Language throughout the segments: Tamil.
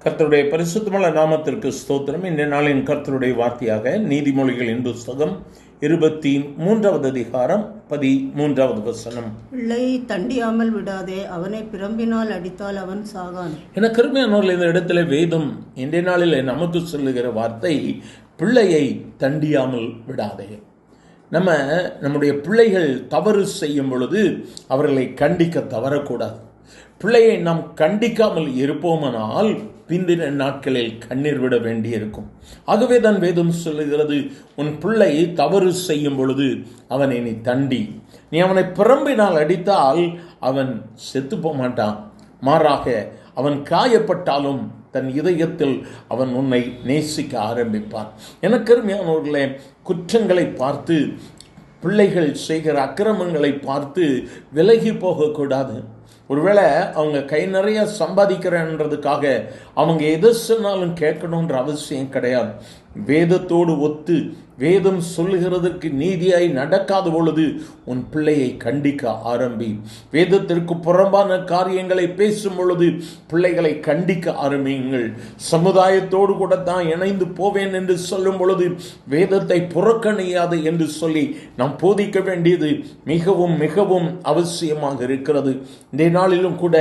கர்த்தருடைய பரிசுத்தமுள்ள நாமத்திற்கு ஸ்தோத்திரம். இந்த நாளின் கர்த்தருடைய வார்த்தையாக நீதிமொழிகளின் புஸ்தகம் 23வது அதிகாரம் 13வது வசனம். பிள்ளையை தண்டியாமல் விடாதே, அவனை பிரம்பினால் அடித்தால் அவன் சாகான். என கருமையானவர்கள், இந்த இடத்துல வேதம் இன்றைய நாளில் நமக்கு சொல்லுகிற வார்த்தை, பிள்ளையை தண்டியாமல் விடாதே. நம்முடைய பிள்ளைகள் தவறு செய்யும் பொழுது அவர்களை கண்டிக்க தவறக்கூடாது. பிள்ளையை நாம் கண்டிக்காமல் இருப்போமானால் பிந்தின நாட்களில் கண்ணீர் விட வேண்டியிருக்கும். ஆகவே தான் வேதம் சொல்லுகிறது, உன் பிள்ளை தவறு செய்யும் பொழுது அவனை நீ தண்டி. நீ அவனை பிரம்பினால் அடித்தால் அவன் செத்து போக மாட்டான். மாறாக அவன் காயப்பட்டாலும் தன் இதயத்தில் அவன் உன்னை நேசிக்க ஆரம்பிப்பான். எனக்கு அருமையானவர்களே, குற்றங்களை பார்த்து, பிள்ளைகள் செய்கிற அக்கிரமங்களை பார்த்து விலகி போகக்கூடாது. ஒருவேளை அவங்க கை நிறைய சம்பாதிக்கிறன்றதுக்காக அவங்க எது சொன்னாலும் கேட்கணுன்ற அவசியம் கிடையாது. வேதத்தோடு ஒத்து வேதம் சொல்லுகிறதற்கு நீதியாய் நடக்காத பொழுது உன் பிள்ளையை கண்டிக்க ஆரம்பி. வேதத்திற்கு புறம்பான காரியங்களை பேசும் பொழுது பிள்ளைகளை கண்டிக்க ஆரம்பியுங்கள். சமுதாயத்தோடு கூட தான் இணைந்து போவேன் என்று சொல்லும் பொழுது வேதத்தை புறக்கணியாது என்று சொல்லி நாம் போதிக்க வேண்டியது மிகவும் மிகவும் அவசியமாக இருக்கிறது. இந்த நாளிலும் கூட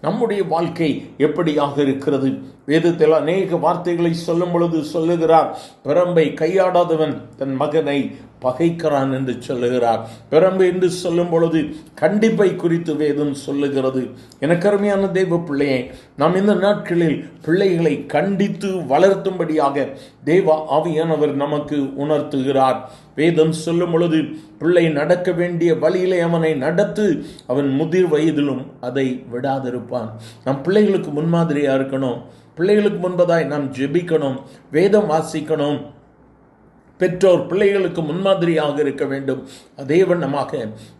நம்முடைய வாழ்க்கை எப்படியாக இருக்கிறது? வேதத்தில் அநேக வார்த்தைகளை சொல்லும் பொழுது சொல்லுகிறார், பிரம்பை கையாடாதவன் தன் மகனை பகைக்கிறான் என்று சொல்லுகிறார். பிரம்பு என்று சொல்லும் பொழுது கண்டிப்பை குறித்து வேதம் சொல்லுகிறது. எனக்கு அருமையான தேவ பிள்ளையை, நாம் இந்த நாட்களில் பிள்ளைகளை கண்டித்து வளர்த்தும்படியாக தேவ ஆவியானவர் நமக்கு உணர்த்துகிறார். வேதம் சொல்லும் பொழுது பிள்ளை நடக்க வேண்டிய வழியிலே அவனை நடத்து, அவன் முதிர் வயதிலும் அதை விடாதிருப்பான். நம் பிள்ளைகளுக்கு முன்மாதிரியா இருக்கணும். பிள்ளைகளுக்கு முன்பதாய் நாம் ஜெபிக்கணும், வேதம் வாசிக்கணும். பெற்றோர் பிள்ளைகளுக்கு முன்மாதிரியாக இருக்க வேண்டும். அதே வண்ணமாக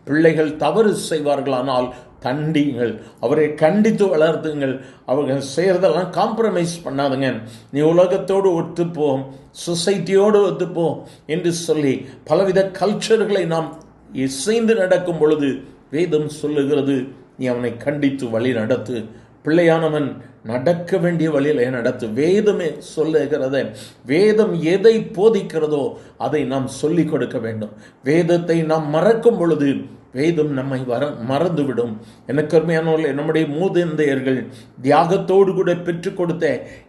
பிள்ளைகள் தவறு செய்வார்களானால் தண்டிங்கள், அவரை கண்டித்து வளர்த்துங்கள். அவர்கள் செய்கிறதெல்லாம் காம்ப்ரமைஸ் பண்ணாதுங்க. நீ உலகத்தோடு ஒத்துப்போ, சொசைட்டியோடு ஒத்துப்போ என்று சொல்லி பலவித கல்ச்சர்களை நாம் இசைந்து நடக்கும் பொழுது வேதம் சொல்லுகிறது, நீ அவனை கண்டித்து வழி நடத்து. பிள்ளையானவன் நடக்க வேண்டிய வழியில நடத்து. வேதமே சொல்லுகிறத, வேதம் எதை போதிக்கிறதோ அதை நாம் சொல்லிக் கொடுக்க வேண்டும். வேதத்தை நாம் மறக்கும் பொழுது வேதம் நம்மை மறந்துவிடும். எனக்கு அருமையானவர்களே, நம்முடைய மூதந்தையர்கள் தியாகத்தோடு கூட பெற்றுக் கொடுத்த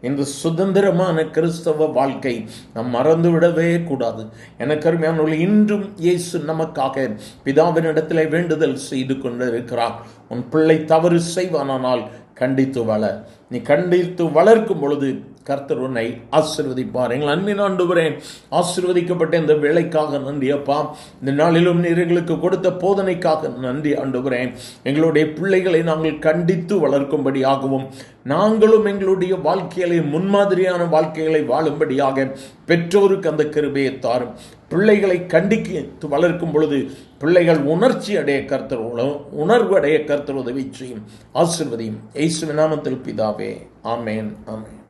இந்த சுதந்திரமான கிறிஸ்தவ வாழ்க்கை நாம் மறந்துவிடவே கூடாது. எனக்கு அருமையானவர்களே, இன்றும் இயேசு நமக்காக பிதாவினிடத்திலே வேண்டுதல் செய்து கொண்டிருக்கிறார். உன் பிள்ளை தவறு செய்வானால் கண்டித்து வள. நீ கண்டித்து வளர்க்கும் பொழுது கர்த்தர் உன்னை ஆசீர்வதிப்பார். எங்கள் அன்பின் ஆண்டவரே, ஆசீர்வதிக்கப்பட்ட இந்த வேலைக்காக நன்றி அப்பா. இந்த நாளிலும் நீர் எங்களுக்கு கொடுத்த போதனைக்காக நன்றி ஆண்டவரே. எங்களுடைய பிள்ளைகளை நாங்கள் கண்டித்து வளர்க்கும்படியாகவும், நாங்களும் எங்களுடைய வாழ்க்கைகளை முன்மாதிரியான வாழ்க்கைகளை வாழும்படியாக பெற்றோருக்கு அந்த கிருபையை தாரும். பிள்ளைகளை கண்டித்து வளர்க்கும் பொழுது பிள்ளைகள் உணர்ச்சி அடைய கர்த்தர், உணர்வு அடைய கர்த்தர் உதவி செய்யும். ஆசீர்வதியும். இயேசுவின் நாமத்தில் பிதாவே, ஆமென், ஆமென்.